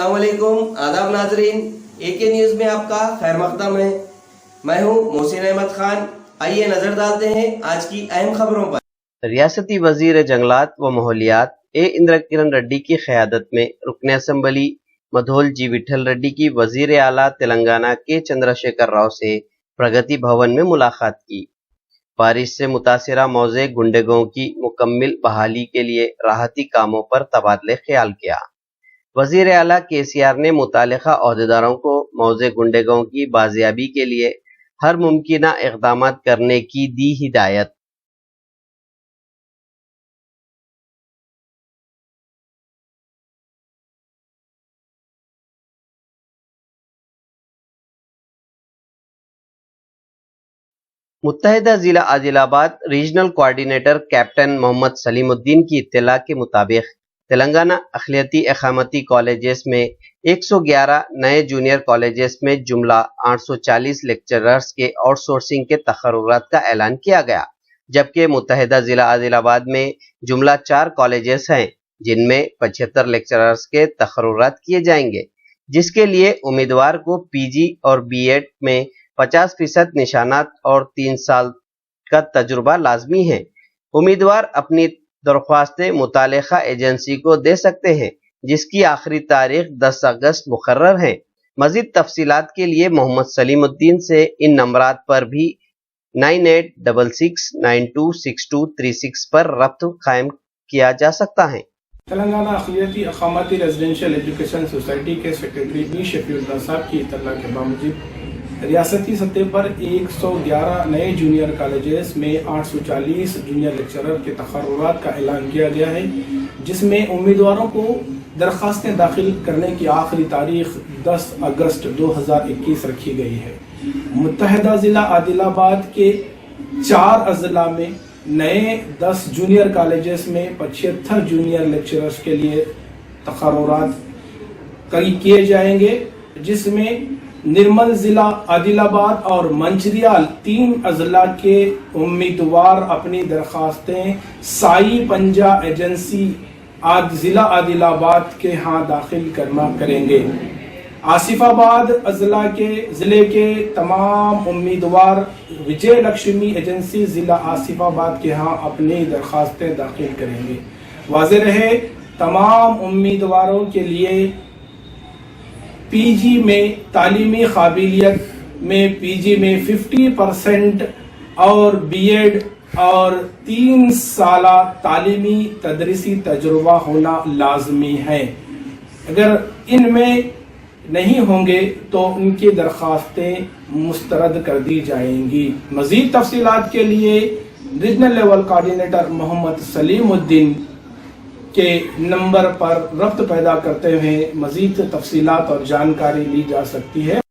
अस्सलाम वालेकुम, आदाब नाजरीन। एके न्यूज़ में आपका खैर मकदम है। मैं हूं मोहसिन अहमद खान। आइए नजर डालते हैं आज की अहम खबरों पर। रियासती वजीर जंगलात व माहौलियात इंद्र किरण रेड्डी की क़यादत में रुकन असम्बली मधोल जी विठल रेड्डी की वजीर आला तेलंगाना के चंद्रशेखर राव से प्रगति भवन में मुलाकात की। बारिश से मुतासिरा मौजे गुंडेगों की मुकम्मिल बहाली के लिए राहती कामों पर तबादले ख्याल किया। वजीर आला केसीआर ने मुतालिका ओहदेदारों को मौजे गुंडेगों की बाजियाबी के लिए हर मुमकिना इक़दाम करने की दी हिदायत। मुत्तहिदा जिला Adilabad regional coordinator captain Mohammed Salimuddin की इत्तला के मुताबिक तेलंगाना अखिलती अकामती कॉलेजेस में 111 नए जूनियर कॉलेजेस में जुमला 840 लेक्चरर्स के आउटसोर्सिंग के तकर्रुरात का ऐलान किया गया, जबकि मुत्तहिदा जिला आदिलाबाद में जुमला 4 कॉलेजेस हैं जिनमें 75 लेक्चरर्स के तकर्रुरात किए जाएंगे, जिसके लिए उम्मीदवार को पीजी और बीएड में 50% निशानात और 3 साल का तजुर्बा लाजमी है। उम्मीदवार अपनी दरख्वास्तें मुतालिका एजेंसी को दे सकते हैं, जिसकी आखिरी तारीख 10 अगस्त मुकर्रर है। मजीद तफसीलात के लिए मोहम्मद सलीमुद्दीन से इन नंबरात पर भी 9866926236 पर रब्त कायम किया जा सकता है। तेलंगाना अखिलती अकामती रेजिडेंशियल एजुकेशन सोसाइटी के सेक्रेटरी बी शफीउल्लाह साहब की इत्तला के बावजूद रियासती सतह पर 111 नए जूनियर कॉलेजेस में 840 जूनियर लेक्चरर के तकर्रुरात का ऐलान किया गया है, जिसमें उम्मीदवारों को दरख्वास्तें दाखिल करने की आखिरी तारीख 10 अगस्त 2021 रखी गई है। मुत्तहिदा जिला आदिलाबाद के 4 अजला में नए 10 जूनियर कॉलेजेस में 75 जूनियर लेक्चरर्स के लिए तकर्रुरात किए जाएंगे, जिसमें निर्मल जिला आदिलाबाद और मंचरियाल 3 अजला के उम्मीदवार अपनी दरखास्तें साई पंजा एजेंसी जिला आदिलाबाद के यहाँ दाखिल करेंगे। आसिफाबाद अजला के जिले के तमाम उम्मीदवार विजय लक्ष्मी एजेंसी जिला आसिफाबाद के यहाँ अपनी दरखास्तें दाखिल करेंगे। वाज़ेह रहे, तमाम उम्मीदवारों के लिए पीजी में तालीमी काबिलियत में पीजी में 50% और बीएड और 3 साल तालीमी तदरीसी तजुर्बा होना लाजमी है। अगर इनमें नहीं होंगे तो उनकी दरखास्तें मुस्तरद कर दी जाएंगी। मजीद तफसीलात के लिए regional level coordinator Mohammed Salimuddin के नंबर पर रब्त पैदा करते हुए मजीद तफसीलात और जानकारी ली जा सकती है।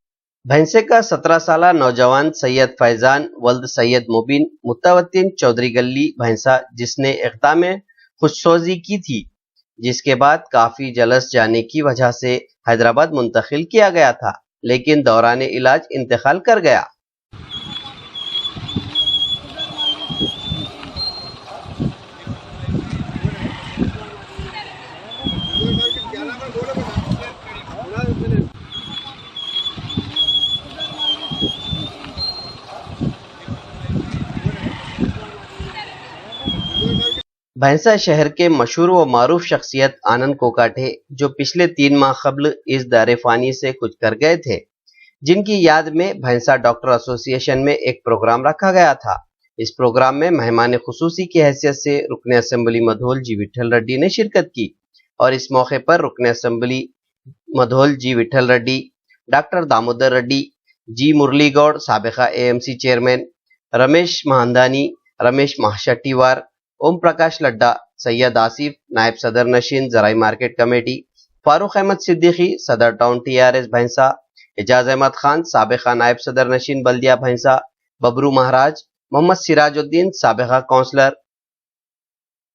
भैंसे का 17 साला नौजवान सैयद फैजान वल्द सैयद मुबीन मुतवत्तिन चौधरी गली भैंसा, जिसने इक़दाम खुदसोजी की थी, जिसके बाद काफी जलस जाने की वजह से हैदराबाद मुंतकिल किया गया था, लेकिन दौरान इलाज इंतकाल कर गया। भैंसा शहर के मशहूर व मारूफ शख्सियत आनंद कोकाटे, जो पिछले 3 माह कबल इस दारे फानी से कुछ कर गए थे, जिनकी याद में भैंसा डॉक्टर एसोसिएशन में एक प्रोग्राम रखा गया था। इस प्रोग्राम में मेहमान खुसूसी की हैसियत से रुकन असम्बली मधोल जी विठल रेड्डी ने शिरकत की और इस मौके पर रुकन असम्बली मधोल जी विठल रेड्डी, डॉक्टर दामोदर रेड्डी, जी मुरली गौड़ साबिका एएमसी चेयरमैन, रमेश महांदानी, रमेश महाशट्टीवार, ओम प्रकाश लड्डा, सैयद आसिफ नायब सदर नशीन जराई मार्केट कमेटी, फारूक अहमद सिद्दीकी सदर टाउन टीआरएस भैंसा, एजाज अहमद खान साबिका नायब सदर नशीन बल्दिया भैंसा, बबरू महाराज, मोहम्मद सिराजुद्दीन साबिका काउंसलर,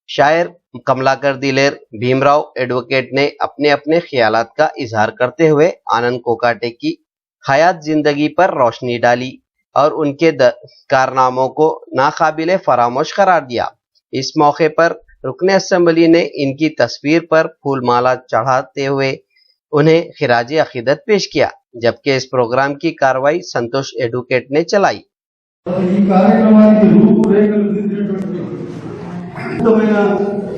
शायर कमलाकर दिलेर, भीमराव एडवोकेट ने अपने अपने ख्यालात का इजहार करते हुए आनंद कोकाटे की हयात जिंदगी पर रोशनी डाली और उनके कारनामों को नाकाबिले फरामोश करार दिया। इस मौके पर रुकन असम्बली ने इनकी तस्वीर पर फूल माला चढ़ाते हुए उन्हें खिराज अकीदत पेश किया, जबकि इस प्रोग्राम की कार्रवाई संतोष एडवोकेट ने चलाई। ఈ కార్యక్రమానికి రూపురేఖలు దిద్దినటువంటి అద్భుతమైన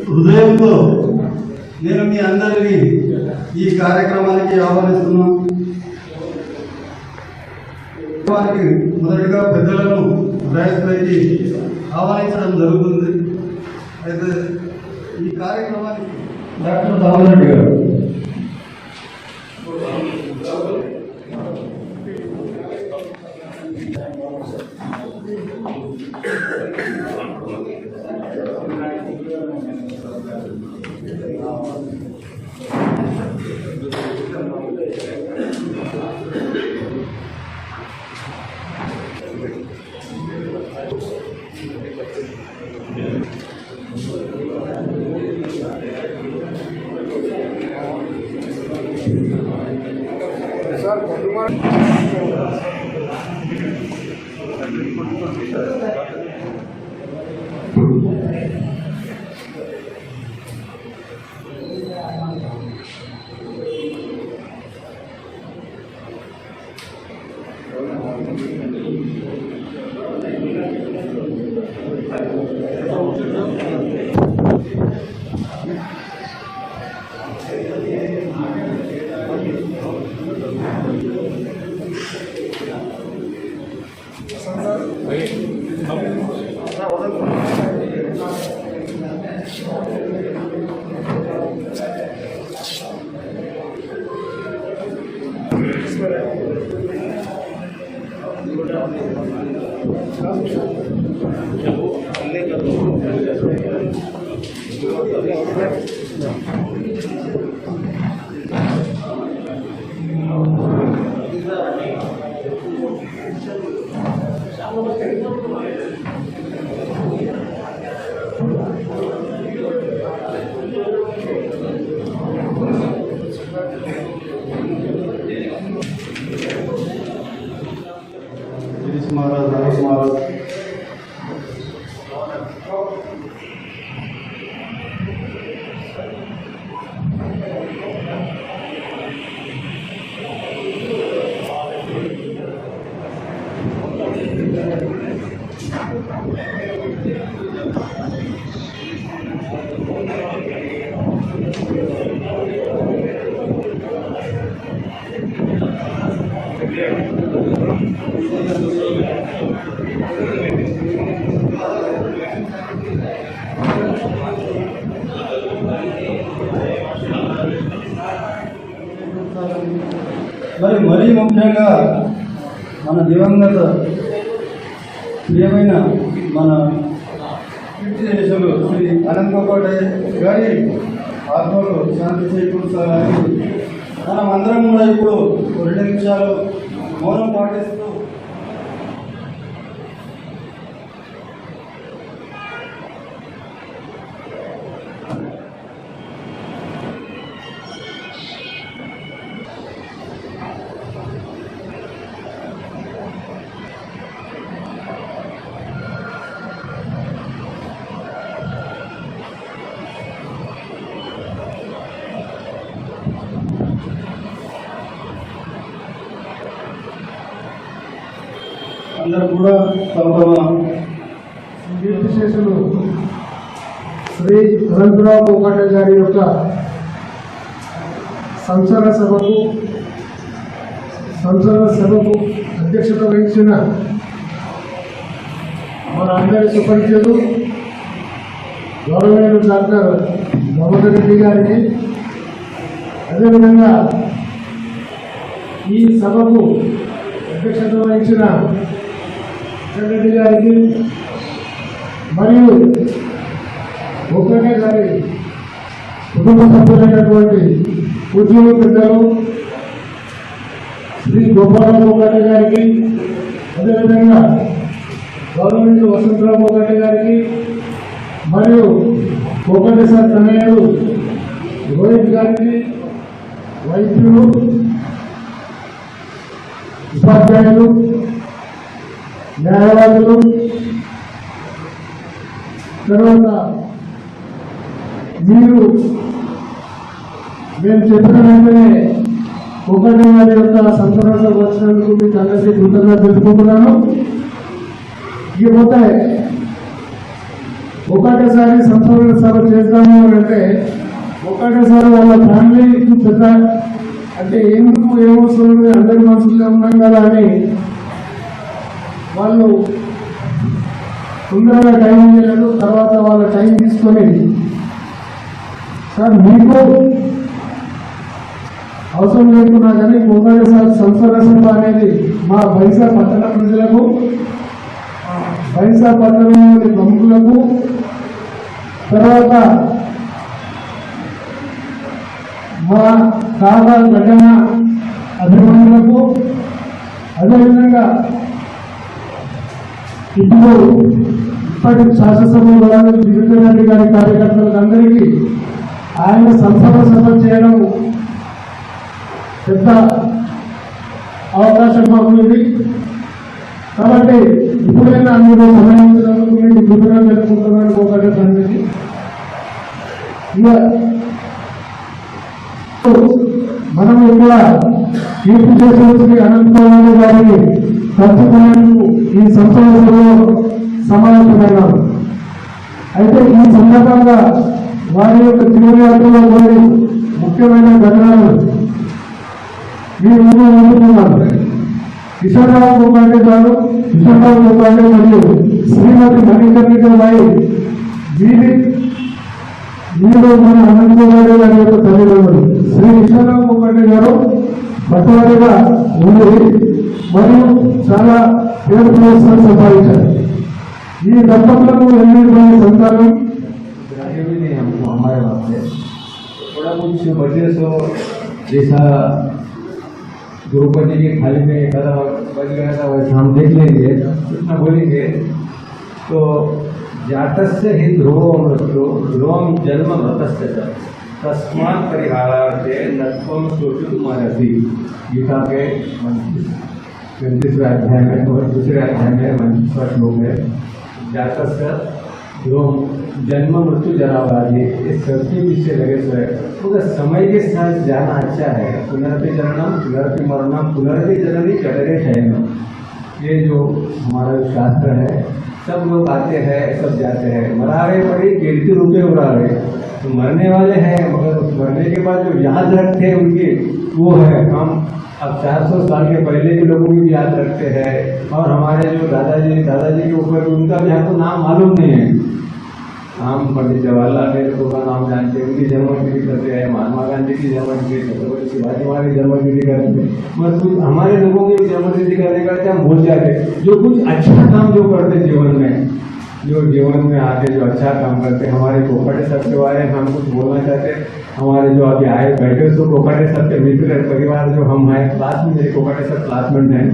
హృదయంతో నేను మీ అందరినీ ఈ కార్యక్రమానికి ఆహ్వానిస్తున్నాను. మొదటిగా పెద్దలను ప్రయత్నించి ఆహ్వానించడం జరుగుతుంది. అయితే ఈ కార్యక్రమానికి డాక్టర్ దామోదర్ గారు మరీ ముఖ్యంగా మన దివంగత ప్రియమైన మన కీర్తిశేషులు శ్రీ అనంత కోటే గారి ఆత్మకు శాంతి చేకూర్చాలని మనం అందరం కూడా ఇప్పుడు 2 నిమిషాలు మౌనం పాటిస్తూ అందరూ కూడా తమ కీర్తిశేషులు శ్రీ అనంతరావు కోకాటే గారి యొక్క సంసార సభకు అధ్యక్షత వహించిన మన అందరి సుపరిచితులు గౌరవనీయులు డాక్టర్ దామోదర్ రెడ్డి గారికి, అదేవిధంగా ఈ సభకు అధ్యక్షత వహించిన రెడ్డి గారికి మరియు కోకాటే గారి కుటుంబ సభ్యులైనటువంటి పూజ్యులు పెద్దలు శ్రీ గోపాలరావు కోకాటే గారికి, అదేవిధంగా గవర్నమెంట్ వసంతరావు కోకాటే గారికి మరియు కోకాటే సార్ తనయుడు రోహిత్ గారికి, వైద్యులు, ఉపాధ్యాయులు, న్యాయవాదులు, తర్వాత మీరు మేము చెప్పిన వెంటనే కోకాటి గారి యొక్క సంవత్సర సభ వచ్చినందుకు మీకు అందరికీ కృతజ్ఞతలు తెలుపుకుంటున్నాను. ఇకపోతే ఒకటేసారి సంవత్సర సభ చేద్దాము అంటే ఒకటేసారి వాళ్ళ ఫ్యామిలీకి పెద్ద అంటే ఎందుకు ఏమొస్తుంది అందరి మనసులో ఉన్నాం కదా అని వాళ్ళు తొందరగా టైం ఇవ్వలేదు. తర్వాత వాళ్ళ టైం తీసుకొని సార్ మీకు అవసరం లేకున్నా కానీ ఒకటేసారి సంవత్సర సభ అనేది మా బైసా పట్టణ ప్రజలకు బైసా పట్టణంలోని ప్రముఖులకు తర్వాత మా కాగా ఘటన అభిమానులకు అదేవిధంగా ఇప్పటి శాసనసభలో దిగుతున్న రెడ్డి గారి కార్యకర్తలకు అందరికీ ఆయన సంసద సభ చేయడం పెద్ద అవకాశం మాకుంది. కాబట్టి ఇప్పుడైనా మీరు సమయించినందుకు మీకు కృతజ్ఞతలు తెలుపుకుంటున్నాను. ఒకటే సంగతి మనం కూడా కీర్తి చేసి అనంతరావు గారిని తప్పుకునేందుకు ఈ సంస్థలో సమావేశమైనారు. అయితే ఈ సందర్భంగా వారి యొక్క తీవ్రయాత్రలో కొన్ని ముఖ్యమైన ఘటనలు మీరు ఉంటున్నారు. కిషోర్రావు కోకాటే గారు, కిషోర్రావు కోకాటే మరియు శ్రీమతి మణికర్ణిక బాయి వీరు మన అనంతరావు గారి యొక్క తల్లిదండ్రులు. శ్రీ కిషోర్రావు కోకాటే గారు పట్టువారిగా ఉండి మరియు చాలా పేరు ప్రదర్శనలు సంపాదించారు. ఈ దంపతులకు 8 మంది సంతానం. हमको हमारे वास्ते थोड़ा कुछ बचे तो जैसा द्रौपदी की थाली में कदा बच गया था वैसा हम देख लेंगे, इतना बोलेंगे तो जातस्य हि ध्रुवमृत्यु ध्रुवम जन्म मृतस्य तस्मात् परिहारार्थे नत्वं शोचितुमर्हसि। गीता के 35वें अध्याय में और दूसरे अध्याय में 21वां श्लोक है। जातस्य ध्रुवम जन्म मृत्यु जराव्याधि, इस सबके पीछे लगे हुए मगर समय के साथ जाना अच्छा है। पुनरपि जननम पुनरपि मरणम पुनरपि जननी जठरे शयनम, ये जो हमारा जो शास्त्र है सब लोग आते हैं सब जाते हैं। मरावे पड़ी कीर्ति रूपे उड़ावे, तो मरने वाले हैं मगर उस मरने के बाद जो याद रखते हैं उनकी वो है हम। अब 400 साल के पहले के लोगों की भी याद रखते हैं और हमारे जो दादाजी के ऊपर उनका भी हमको नाम मालूम नहीं है। हम पंडित जवाहरलाल नेहरू का नाम जानते हैं, उनकी जन्मतिथि करते हैं, महात्मा गांधी की जन्मतिथि, छत्रपति शिवाजी महाराज की जन्मतिथि करते हैं, मगर कुछ हमारे लोगों की जन्मतिथि करने करते हम भूल जाते। जो कुछ अच्छा काम जो करते जीवन में, जो जीवन में आके जो अच्छा काम करते हमारे कोकाटे साहब के बारे में हम कुछ बोलना चाहते हैं। हमारे जो अभी आए बैठे तो कोकाटे साहब के मित्र परिवार जो हम हैं, क्लास में मेरे कोकाटे साहब क्लासमेट हैं,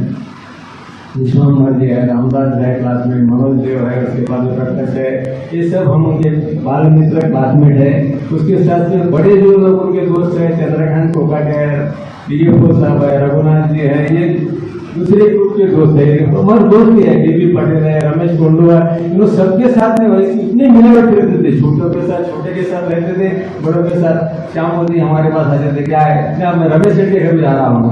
विश्वामर जी है, रामदास है क्लासमेट, मनोज देव है, उसके बाद प्रकाश है, ये सब हम उनके बाल मित्र क्लासमेट है। उसके साथ में बड़े जो लोग उनके दोस्त है, चंद्रकांत कोकाटे है, डीएफओ साहब है, रघुनाथ जी है, ये दूसरे ग्रुप के दोस्त है, हमारे दोस्त भी है, डीबी पटेल है, रमेश कुंडू है, इन सबके साथ में वैसे इतने मिले बैठे रहते थे। छोटों के साथ छोटे के साथ रहते थे, बड़ों के साथ। शाम होती हमारे पास आ जाते, क्या है क्या मैं रमेश सेठ के घर जा रहा हूँ,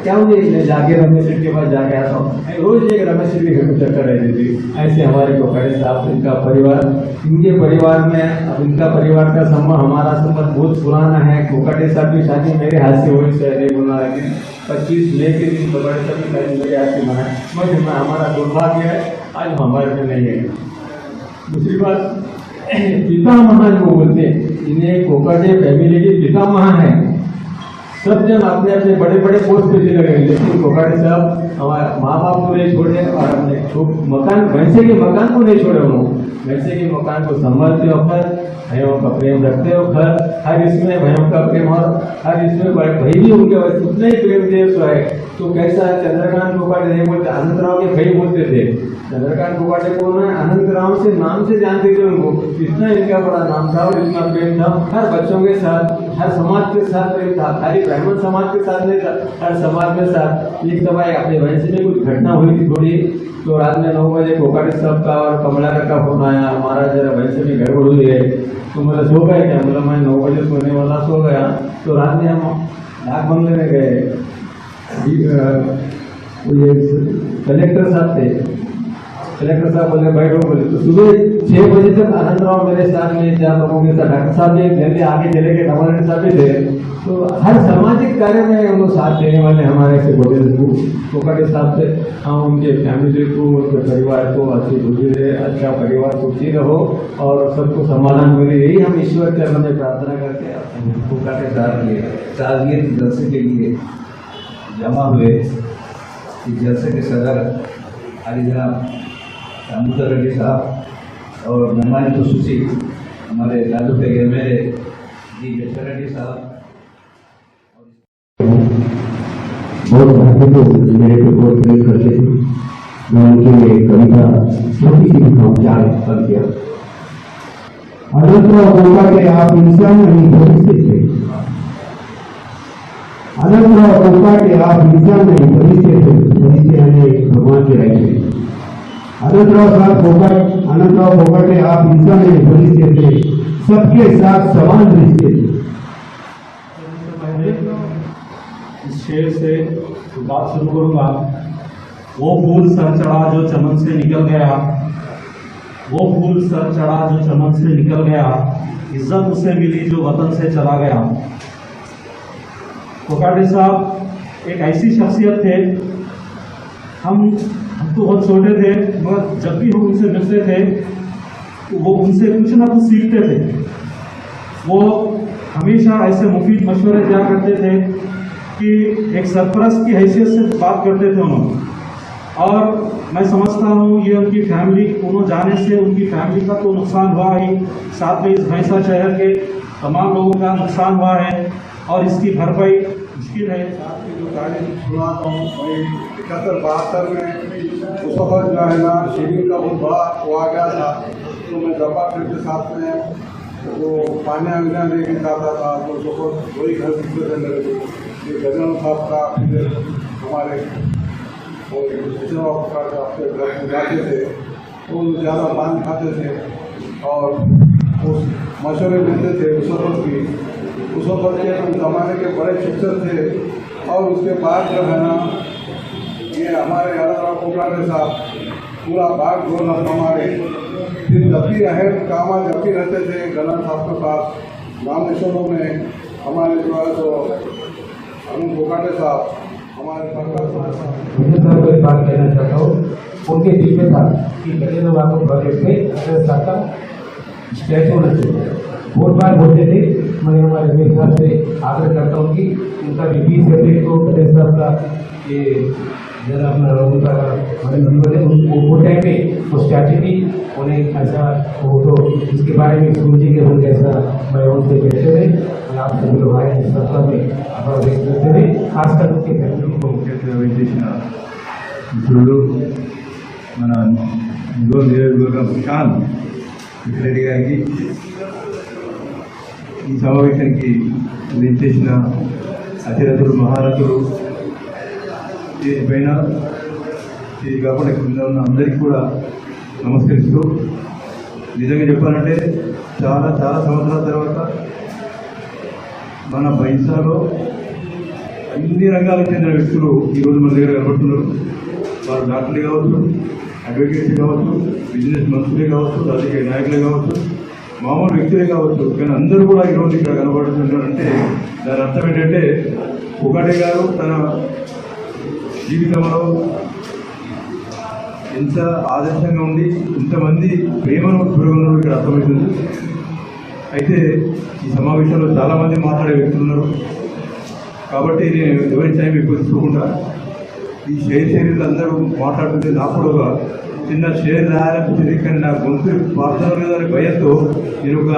क्या मुझे जाके रमेश सेठ के पास जाके आता हूँ, रोज एक रमेश सेठ के घर में चक्कर रहती थी। ऐसे हमारे कोकाटे साहब, इनका परिवार, इनके परिवार में अब इनका परिवार का संबंध हमारा संबंध बहुत पुराना है। कोकाटे साहब की शादी मेरे हाथ से हुई, शायद 25 मई के दिन कोकाटे साहब की शादी मेरे हाथ से मनाए, मगर हमारा दुर्भाग्य है आज हमारे में नहीं है। दूसरी बात, पितामह जो बोलते हैं, इन्हें कोकाटे फैमिली के पितामह है। सब जन अपने अपने बड़े बड़े पोस्ट पे चले गए, लेकिन कोकाटे साहब हमारे माँ बाप को नहीं छोड़े और अपने मकान भैंसे के मकान को नहीं छोड़े। उन्होंने भैंसे के मकान को संभालते हो, भाइयों का प्रेम रखते हो, हर इसमें भाइयों का प्रेम और हर इसमें भाई भी उनके उतना ही प्रेम दे तो है। तो कैसा चंद्रकांत कोकाटे नहीं बोलते, अनंतराव के भाई बोलते थे। चंद्रकांत कोकाटे को ना अनंतराव से नाम से जानते थे उनको, इतना इनका बड़ा नाम था और इतना प्रेम था। हर बच्चों के साथ, हर समाज के साथ प्रेम था, खाली ब्राह्मण समाज के साथ नहीं था, हर समाज के साथ। एक दफा अपने वैसे में कुछ घटना हुई थी थोड़ी, तो रात में 9 बजे कोकाटे साहब का और कमला का फोन आया, हमारा जरा वैसे में गड़बड़ हुई है, तो मतलब सो गए क्या, मतलब मैं 9 बजे सोने वाला सो गया। तो रात में हम डाक बंगले में गए, ये कलेक्टर साहब थे, कलेक्टर साहब बोले बैठो, बोले तो सुबह 6 बजे तक आनंदराव मेरे साथ में 4 लोगों के साथ, डॉक्टर साहब भी जल्दी आगे चले गए, कमांडेंट साहब भी थे। तो हर सामाजिक कार्य में उनको साथ देने वाले हमारे से बोले कोकाटे साहब से, हम उनके फैमिली को, उनके परिवार को अच्छी बुद्धि रहे, अच्छा परिवार सुखी रहो और सबको समाधान मिले, यही हम ईश्वर चरण में प्रार्थना करके कोकाटे साहब के ताज़ियत जलसे के लिए जमा हुए। इस जलसे के सदर हाजी जनाब दामोदर रेड्डी साहब और मेहमान खुसूसी हमारे लालू के एमएलए जी जशर रेड्डी साहब बहुत भाग्य को मेरे को बहुत प्रेम करते थे। मैं उनके कविता छोटी सी विचार कर दिया। अनंतराव कोकाटे आप इंसान नहीं भविष्य थे। अनंतराव कोकाटे आप इंसान नहीं भविष्य थे। भविष्य यानी भगवान के राज्य। अनंतराव कोकाटे आप इंसान नहीं भविष्य थे। सबके साथ समान रिश्ते थे। इस शेर से बात शुरू करूंगा। वो फूल सर चढ़ा जो चमन से निकल गया, वो फूल सर चढ़ा जो चमन से निकल गया, इज्जत उसे मिली जो वतन से चला गया। कोकाटे साहब एक ऐसी शख्सियत थे, हम तो बहुत छोटे थे, मगर जब भी हम उनसे मिलते थे तो वो उनसे कुछ ना कुछ सीखते थे। वो हमेशा ऐसे मुफीद मशवरे दिया करते थे कि एक सरपरस्त की हैसियत से बात करते थे उन्होंने। और मैं समझता हूँ ये उनकी फैमिली उन्होंने जाने से उनकी फैमिली का तो नुकसान हुआ ही, साथ में इस भैंसा शहर के तमाम लोगों का नुकसान हुआ है और इसकी भरपाई मुश्किल है। साथ में जो तारीख सुनाता हूँ, वही 71-72 में उस वक्त जो है ना शिविर का बहुत बड़ा वो आ गया था। तो मैं दबा के साथ में वो पानी वगैरह लेके जाता था, तो बहुत वही घर दिखते थे मेरे को। ये गजन साहब का फिर हमारे अपने घर में जाते थे, तो ज़्यादा पान खाते थे और उस मशवरे मिलते थे उस वक्त की। उस वक्त के ज़माने के बड़े शिक्षक थे। और उसके बाद जो है ना ये हमारे अनंतराव कोकाटे साहब पूरा भाग जोड़ना हमारे फिर जब भी रहे कामा जब भी रहते थे गणन साहब के पास गाँव निशोनों में हमारे जो है तो अरुण कोकाटे साहब हमारे मुझे सर को एक बात कहना चाहता हूँ। उनके दिल में था कि गजेंद्र बाबू प्रोजेक्ट में अगर साहब का स्टैचू होना चाहिए। बहुत बार बोलते थे, मैं हमारे मेरे हिसाब से आग्रह करता हूँ कि उनका भी 20 अप्रैल को गजेंद्र साहब का ये जरा अपना उनका जीवन है वो टाइम में वो स्टैचू भी उन्हें ऐसा हो तो इसके बारे में गुरु जी के बोलते ऐसा मैं उनसे बैठे थे और आप सभी लोग आए इस सत्ता में अपना व्यक्त करते थे, खासकर उनके फैमिली को ముఖ్యంగా చేసిన మిత్రులు మన ఇండోర్ నియోజకవర్గం షాన్ రెడ్డి గారికి ఈ సమావేశానికి చేసిన అతిరథులు మహారథులు దీనిపైన ఇది కాకుండా కింద ఉన్న అందరికీ కూడా నమస్కరిస్తూ, నిజంగా చెప్పాలంటే చాలా చాలా సంవత్సరాల తర్వాత మన బైసాలో అన్ని రంగాలకు చెందిన వ్యక్తులు ఈరోజు మన దగ్గర కనబడుతున్నారు. వారు డాక్టర్లు కావచ్చు, అడ్వకేట్స్ కావచ్చు, బిజినెస్ మంత్రులే కావచ్చు, రాజకీయ నాయకులే కావచ్చు, మామూలు వ్యక్తులే కావచ్చు, కానీ అందరూ కూడా ఈరోజు ఇక్కడ కనబడుతున్నారంటే దాని అర్థం ఏంటంటే కోకాటే గారు తన జీవితంలో ఎంత ఆదర్శంగా ఉంది, ఇంతమంది ప్రేమను పురుగున్నారు ఇక్కడ అర్థమవుతుంది. అయితే ఈ సమావేశంలో చాలామంది మాట్లాడే వ్యక్తులు ఉన్నారు కాబట్టి నేను ఎవరి టైం ఎక్కువ తీసుకోకుండా ఈ షేర్లు అందరూ మాట్లాడుతుంటే నాకు కూడా ఒక చిన్న షేర్ రాయాలనిపించింది. కానీ నా గొంతు పాడుతున్నారు కదా అని భయంతో నేను ఒక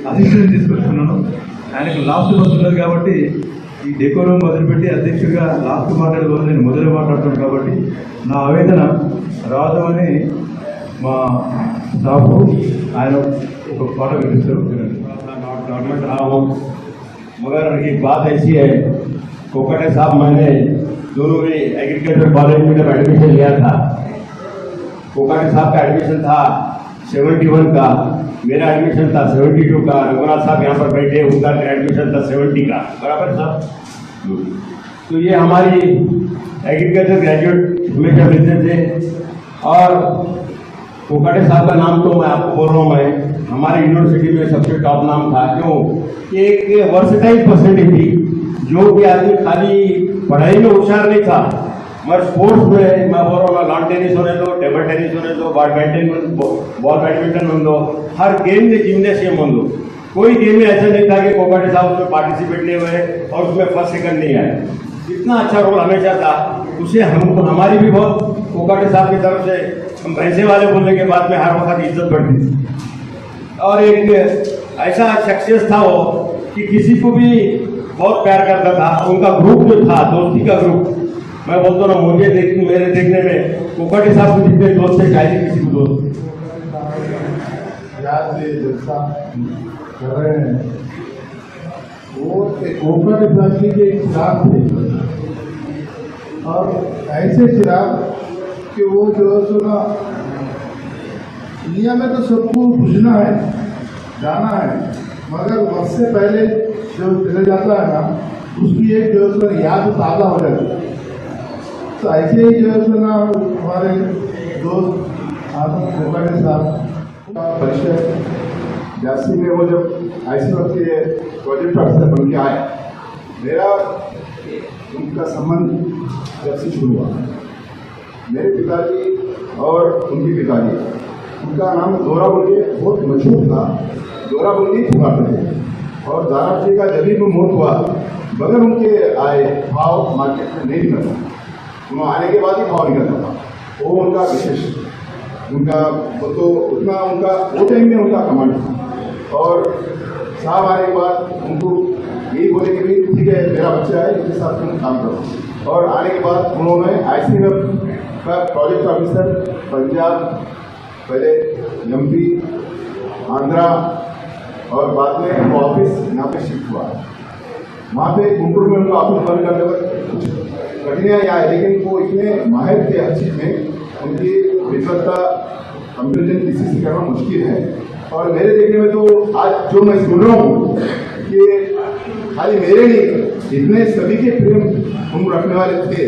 అసిస్టెంట్ తీసుకొచ్చుకున్నాను. ఆయనకు లాస్ట్ బస్ ఉన్నది కాబట్టి ఈ డెకోరం మొదలుపెట్టి అధ్యక్షుడిగా లాస్ట్ మాట్లాడేది నేను మొదలు మాట్లాడుతాను కాబట్టి నా ఆవేదన రాదు అని మా స్టాఫ్ ఆయన ఒక పాట వినిపిస్తారు. गवर्नमेंट रहा हूँ, मगर एक बात ऐसी है, कोकाटे साहब मैंने दोनों में एग्रीकल्चर कॉलेज में जब एडमिशन लिया था, कोकाटे साहब का एडमिशन था 71 का, मेरा एडमिशन था 72 का, रघुनाथ साहब यहाँ पर बैठे उनका एडमिशन था 70 का, बराबर साहब। तो ये हमारी एग्रीकल्चर ग्रेजुएट हमेशा मिलते थे। और कोकाटे साहब का नाम तो मैं आपको बोल रहा हूँ, मैं हमारे यूनिवर्सिटी में सबसे टॉप नाम था। क्यों कि एक वर्सेटाइल पर्सनैलिटी थी। जो भी आदमी खाली पढ़ाई में होशियार नहीं था, मगर स्पोर्ट्स में मैं बोल रहा हूँ, लॉन टेनिस होने दो, टेबल टेनिस होने दो, बॉल बैडमिंटन होने दो, हर गेम में जिम्नेशियम होने दो, कोई गेम में ऐसा नहीं था कि कोकाटे साहब उसमें पार्टिसिपेट नहीं हुए और उसमें फर्स्ट सेकंड नहीं आए। इतना अच्छा रोल हमेशा था। उसे हमको हमारी भी बहुत कोकाटे साहब की तरफ से हम भैंसे वाले बोलने के बाद में हर वक्त इज्जत बढ़ती थी। और एक ऐसा शख्सियत था वो कि किसी को भी बहुत प्यार करता था। उनका ग्रुप जो था, दोस्ती का ग्रुप, मैं बोलता हूँ मुझे मेरे देखने में कोकाटे साहब को जितने दोस्त थे शायद किसी को दोस्त याद से जलसा कर रहे हैं। वो कोकाटे फैमिली के एक चिराग थे, और ऐसे चिराग कि वो जो है सो ना, दुनिया में तो सबको बुझना है, जाना है, मगर वक्त से पहले जो चले जाता है ना, उसकी एक जो है सो याद ताज़ा हो जाती है। तो ऐसे ही जो है सो ना हमारे दोस्त आनंद कोकाटे साहब का परिचय झांसी में वो जब ऐसे वक्त के प्रोजेक्ट अफसर बन के आए, मेरा उनका संबंध जब से शुरू हुआ। मेरे पिताजी और उनके पिताजी, उनका नाम दोरा बोलिए बहुत मशहूर था, दोरा बोलिए पुकारते थे। और दारा जी का जब भी मौत हुआ, बगैर उनके आए भाव मार्केट में नहीं निकलता, उन्होंने आने के बाद ही भाव निकलता था। वो उनका विशेष, उनका वो तो उतना उनका वो टाइम में उनका कमांड था। और साहब आने के बाद उनको यही बोले कि भाई ठीक है, मेरा बच्चा है, इसके साथ तुम काम करो। और आने के बाद उन्होंने ICMF का प्रोजेक्ट ऑफिसर पंजाब, पहले MP, आंध्रा, और बाद में वो ऑफिस यहाँ पे शिफ्ट हुआ। वहाँ पे गुंटूर में उनका ऑफिस बंद करने पर कुछ कठिनाइयाँ आई, लेकिन वो इतने माहिर थे हर चीज़ में, उनकी विद्वत्ता कंपेरिजन किसी से करना मुश्किल है। और मेरे देखने में तो आज जो मैं सुन रहा हूँ कि खाली मेरे नहीं, जितने सभी के प्रेम उम्र रखने वाले थे,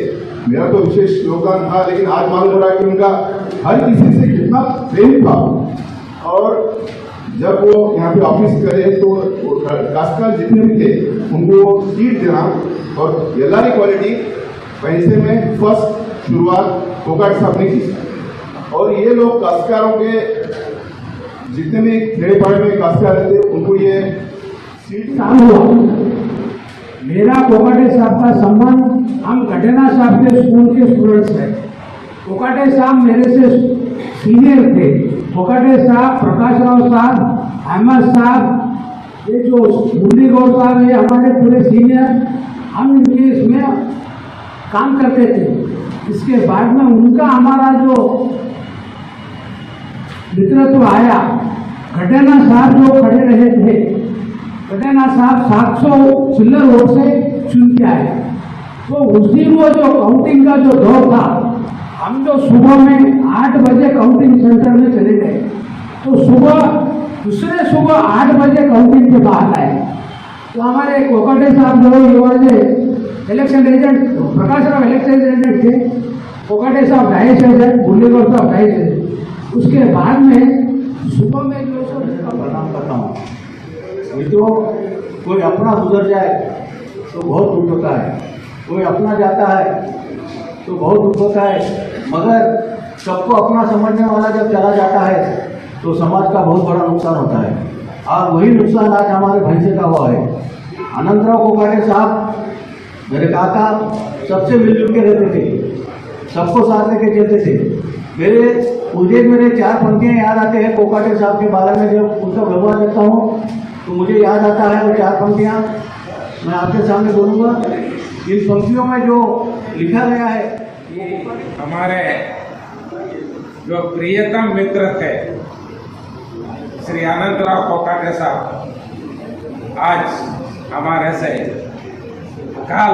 मेरा तो विशेष योगदान था, लेकिन आज मालूम हो रहा है कि उनका हर किसी से कितना प्रेम था। और जब वो यहाँ पे ऑफिस करे तो कास्टकार जितने भी थे उनको सीट देना, और एलआरई क्वालिटी पैसे में फर्स्ट शुरुआत कोकाटे साहब ने की। और ये लोग कास्टकारों के जितने भी खेड़े पाड़े में कास्टकार थे, उनको ये सीट काम हुआ। मेरा कोकाटे साहब का संबंध, हम घटेना साहब के स्कूल के स्टूडेंट्स हैं। कोकाटे साहब मेरे से सीनियर थे। कोकाटे साहब, प्रकाश राव साहब, अहमद साहब, ये जो मुरली गौर साहब है, हमारे पूरे सीनियर, हम इनके इसमें काम करते थे। इसके बाद में उनका हमारा जो मित्रत्व आया, घटेना साहब जो खड़े रहे थे, घटेना साहब 700 चिल्लर वोट से चुन के आए। तो उसी वो जो काउंटिंग का जो दौर था, हम जो सुबह में 8 बजे काउंटिंग सेंटर में चले गए, तो दूसरे सुबह 8 बजे काउंटिंग के बाहर आए। तो हमारे कोकाटे साहब जो election agent, Prakash Rao election agent थे, कोकाटे साहब वाइस एजेंट, मुरलीगौर साहब वाइस एजेंट। उसके बाद में सुबह में जो प्रणाम करता हूँ। तो कोई अपना गुजर जाए तो बहुत दुख होता है, कोई अपना जाता है तो बहुत दुख होता है, मगर सबको अपना समझने वाला जब चला जाता है तो समाज का बहुत बड़ा नुकसान होता है। और वही नुकसान आज हमारे भैंसे का हुआ है। अनंतराव कोकाटे साहब मेरे काका सबसे मिलजुल के रहते थे, सबको साथ लेके चलते थे। मुझे मेरे 4 पंक्तियाँ याद आते हैं कोकाटे साहब के बारे में। जब उनका व्यवहार करता हूँ तो मुझे याद आता है वो 4 पंक्तियाँ मैं आपके सामने बोलूँगा। इन पंक्तियों में जो लिखा गया है, हमारे जो प्रियतम मित्र थे श्री अनंतराव कोकाटे साहब आज हमारे से कल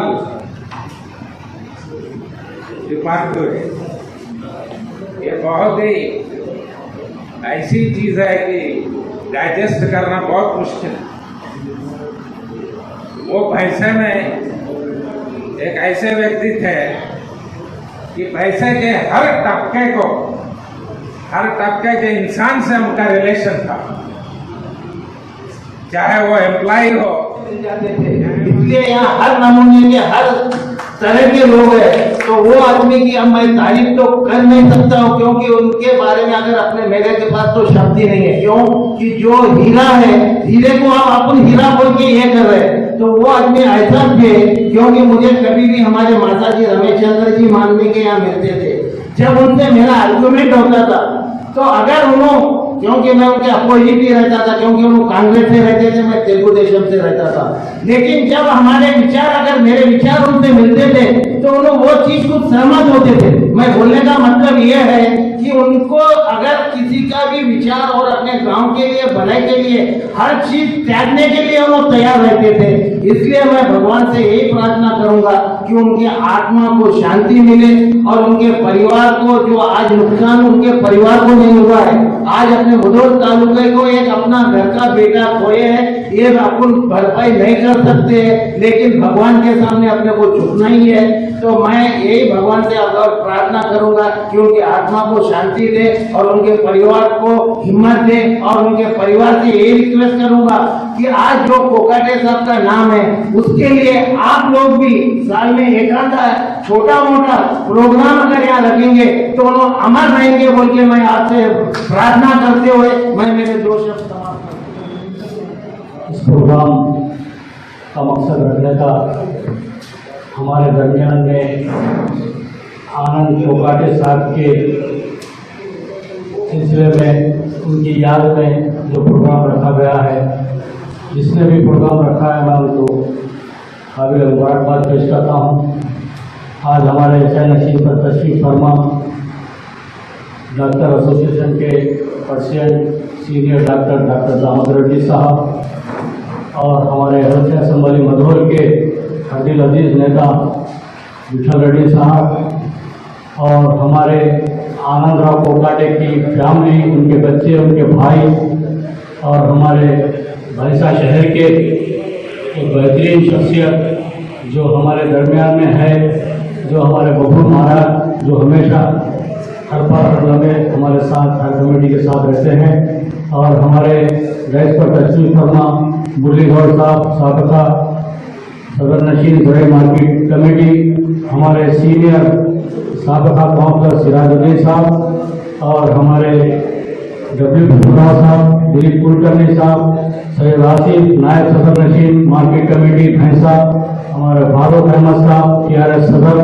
डिपार्ट हुए। ये बहुत ही ऐसी चीज है कि डाइजेस्ट करना बहुत मुश्किल है। वो भैंसे में एक ऐसे व्यक्ति थे कि पैसे के हर तबके के इंसान से उनका रिलेशन था, चाहे वो एम्प्लॉय हो। इसलिए यहाँ हर नमूने के हर तरह के लोग हैं, तो वो आदमी की अब मैं तारीफ तो कर नहीं सकता हूँ, क्योंकि उनके बारे में अगर अपने मेरे के पास तो शब्द ही नहीं है। क्यों कि जो हीरा है, हीरे को हम अपन हीरा बोल के ये कर रहे हैं, तो वो आदमी ऐसा थे। क्योंकि मुझे कभी भी हमारे माता जी रमेश चंद्र जी मानवी के यहाँ मिलते थे, जब उनसे मेरा आर्गुमेंट होता था तो अगर उन्होंने, क्योंकि मैं उनके अपोजिट ही रहता था, क्योंकि वो कांग्रेस से रहते थे, मैं तेलुगु देशम से रहता था, लेकिन जब हमारे विचार, अगर मेरे विचार उनसे मिलते थे तो उन्होंने वो चीज को सहमत होते थे। मैं बोलने का मतलब ये है कि उनको अगर किसी का भी विचार और अपने गांव के लिए, भलाई के लिए हर चीज त्यागने के लिए वो तैयार रहते थे। इसलिए मैं भगवान से यही प्रार्थना करूंगा कि उनकी आत्मा को शांति मिले और उनके परिवार को, जो आज नुकसान उनके परिवार को नहीं हुआ है, आज अपने मुधोल तालुके को एक अपना घर का बेटा खोए है, ये अपन भरपाई नहीं कर सकते, लेकिन भगवान के सामने अपने को झुकना ही है। तो मैं यही भगवान से अगर प्रार्थना करूंगा कि उनकी आत्मा को शांति दे और उनके परिवार को हिम्मत दे, और उनके परिवार से यही रिक्वेस्ट करूंगा कि आज जो कोकाटे साहब का नाम है, उसके लिए आप लोग भी साल में एक आधा छोटा मोटा प्रोग्राम अगर यहाँ रखेंगे तो उन्होंने अमर रहेंगे बोल के मैं आपसे प्रार्थना करते हुए मैं मेरे दो शब्द समाप्त करता हूं। इस प्रोग्राम का मकसद रखने का, हमारे दरमियान में आनंद कोकाटे साहब के सिलसिले में उनकी याद में जो प्रोग्राम रखा गया है, जिसने भी प्रोग्राम रखा है मैं उनको काबिल मुबारकबाद पेश करता हूँ। आज हमारे चयनशील पर तशरीफ फरमा डॉक्टर एसोसिएशन के president senior doctor Damodar Reddy साहब, और हमारे हेल्थ असेंबली मधुर के दिल अजीज नेता विठल रेड्डी साहब, और हमारे आनंद राव कोकाटे की फैमिली, उनके बच्चे, उनके भाई, और हमारे भैंसा शहर के एक बेहतरीन शख्सियत जो हमारे दरमियान में है, जो हमारे बबूर महाराज, जो हमेशा हर बार हर लम्हे हमारे साथ, हर कमेटी के साथ रहते हैं, और हमारे गैस पर तशरीफ फरमा बुल्ली गौड़ साहब, साबका सदर नशीन घरे मार्केट कमेटी, हमारे सीनियर साबका काउंसलर सिराजुद्दीन साहब, और हमारे डब्ल्यू साहब, दिलीप कुलकर्णी साहब, सैयद आसिफ नायब सदर नशीन मार्केट कमेटी भैंसा, हमारे फारूक अहमद साहब TRS सदर,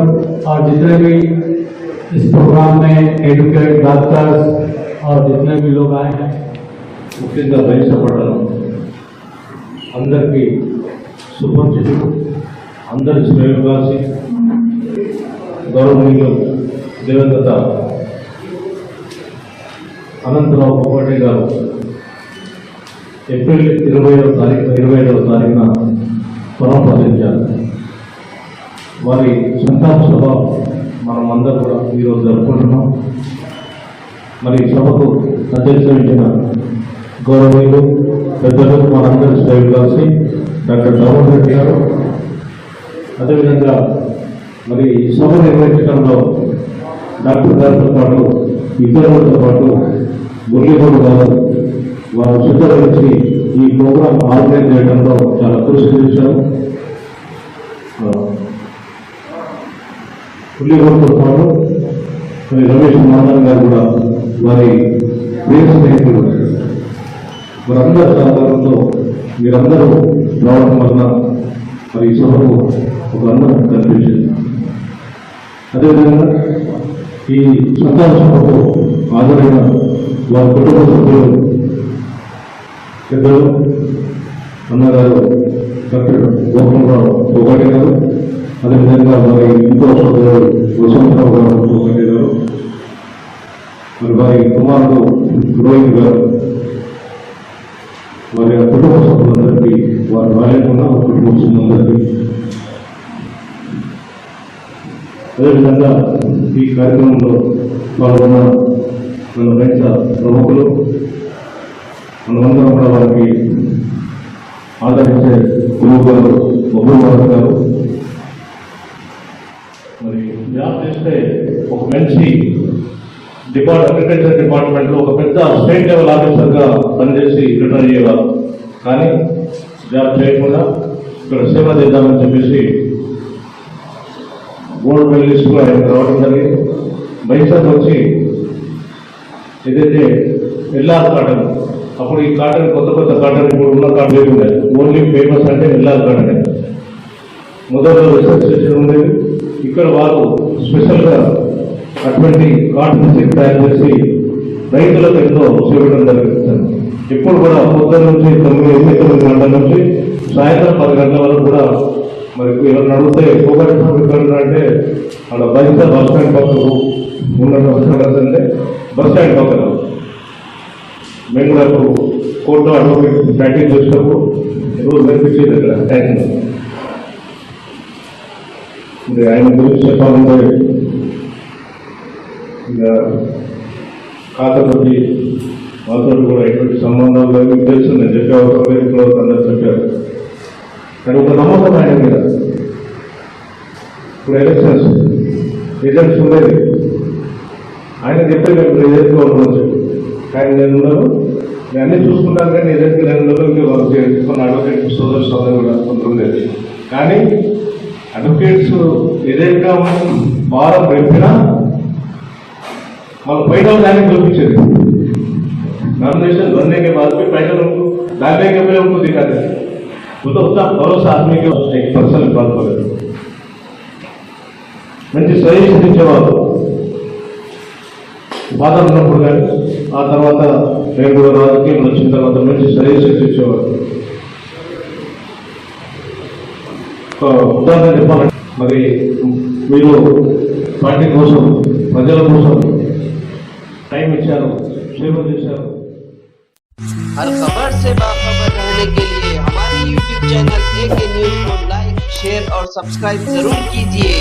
और जितने भी इस प्रोग्राम में एडवोकेट, डॉक्टर्स और जितने भी लोग आए हैं, ముఖ్యంగా బైస పట్టణం అందరికీ సుపరిచితులు, అందరి శ్రేయోగాసి గౌరవనీయులు దివంగత అనంతరావు కోకాటే గారు ఏప్రిల్ 25వ తారీఖున పరమపదించారు. వారి సంతాప సభ మనం అందరూ కూడా ఈరోజు జరుపుకుంటున్నాం. మరి సభకు అధ్యక్షత వహించిన గౌరవనీయులు పెద్దలు మనందరి శ్రేయోగాసి డాక్టర్ దామోదర్ రెడ్డి గారు, అదేవిధంగా మరి సభ నిర్వహించడంలో డాక్టర్ గారితో పాటు ఇతరులతో పాటు మురళీగౌడ్ గారు వారు సిద్ధరించి ఈ ప్రోగ్రాం ఆర్గనైజ్ చేయడంలో చాలా కృషి చేశారు. మురళీగౌడ్తో పాటు మరి రమేష్ మాధవ్ గారు కూడా వారి ప్రియ స్నేహితులు, వారందరి సహకారంతో మీరందరూ రావడం వలన మరి సభకు ఒక అందరం కల్పించింది. అదేవిధంగా ఈ సంతాన సభకు హాజరైన వారి కుటుంబ సభ్యులు, పెద్దలు అన్నగారు డాక్టర్ గోపాలరావు కోకాటే గారు, అదేవిధంగా వారి ఇంకో సోదరుడు వసంతరావు గారు కోకాటే గారు, మరి వారి కుమారుడు రోహిత్ గారు, వారి కుటుంబ సభ్యులందరికీ, వారి భార్యకున్న కుటుంబ సభ్యులందరికీ, అదేవిధంగా ఈ కార్యక్రమంలో పాల్గొన్న మన బయట ప్రముఖులు, మనమందరం కూడా వారికి ఆదరించే గురువు గారు, బొబ్బు గారు, జాబ్ చేస్తే ఒక మంచి అగ్రికల్చర్ డిపార్ట్మెంట్లో ఒక పెద్ద స్టేట్ లెవెల్ ఆఫీసర్గా పనిచేసి రిటైర్ అయ్యేవారు. కానీ జాబ్ చేయకుండా ఇక్కడ సేవ చేద్దామని చెప్పేసి గోల్డ్ మెడలిస్ట్గా ఆయన రావడం జరిగింది. బైసాక్ వచ్చి ఏదైతే ఎల్ఆర్ కాటన్, అప్పుడు ఈ కాటన్ కొత్త కాటన్ ఇప్పుడు ఉన్న కాటన్ లేకుండా ఓన్లీ ఫేమస్ అంటే ఎల్ఆర్ కాటన్. మొదట్లో రీసెర్చ్ స్టేషన్ ఉండేది. ఇక్కడ వారు స్పెషల్గా అటువంటి కాటన్ సెట్ తయారు చేసి రైతులకు ఎంతో చూడడం జరుగుతుంది. ఇప్పుడు కూడా పొద్దున్న నుంచి 9 గంటల నుంచి సాయంత్రం 10 గంటల వరకు కూడా మరి ఎవరిని అడిగితే కోకట్ అంటే అక్కడ బైసా బస్ స్టాండ్ పక్కకు ఉన్నదంటే బస్ స్టాండ్ పక్కన మేము కూడా కోర్టు అడ్వకేట్ ప్రాక్టీస్ చేసినప్పుడు రోజు కనిపించేది అక్కడ ట్యాంక్. మరి ఆయన గురించి చెప్పాలంటే ఇక కాకపోతే వాళ్ళతో కూడా ఎటువంటి సంబంధాలు లేవు. మీకు తెలుసు, నేను చెప్పే అవసరం ఇంట్లో అందరూ చెప్పారు. కానీ ఒక నమ్మకం ఆయన మీద. ఇప్పుడు ఎలక్షన్స్ రిజల్ట్స్ ఉండేది, ఆయన చెప్పే మేము రిజల్ట్గా ఉండమని చెప్పి. కానీ నేను ఉన్నాను, నేను అన్నీ చూసుకుంటాను. కానీ రిజల్ట్కి నేను ఇంకా వర్క్ చేసుకున్న అడ్వకేట్ సోదరు కూడా ఉంటుండేది. కానీ అడ్వకేట్స్ రిజల్ట్గా వారం రేపినా వాళ్ళు पहले जाने చూపించే नॉमिनेशन बनने के बाद भी पहले उनको डालने के पहले उनको दिखाते थे. वो तो उतना भरोसा आदमी के एक पर्सनल बात पर మంచి సజెషన్ ఇచ్చేవారు బాధ ఉన్నప్పుడు. కానీ ఆ తర్వాత నేను కూడా రాజకీయం వచ్చిన తర్వాత మంచి సజెషన్స్ ఇచ్చేవారు. ఉదాహరణ చెప్పాలంటే మరి మీరు పార్టీ కోసం ప్రజల కోసం टाइम इच्छारो सेवा చేశారు. हर खबर से बाखबर रहने के लिए हमारे YouTube चैनल AK न्यूज़ को लाइक, शेयर और सब्सक्राइब जरूर कीजिए.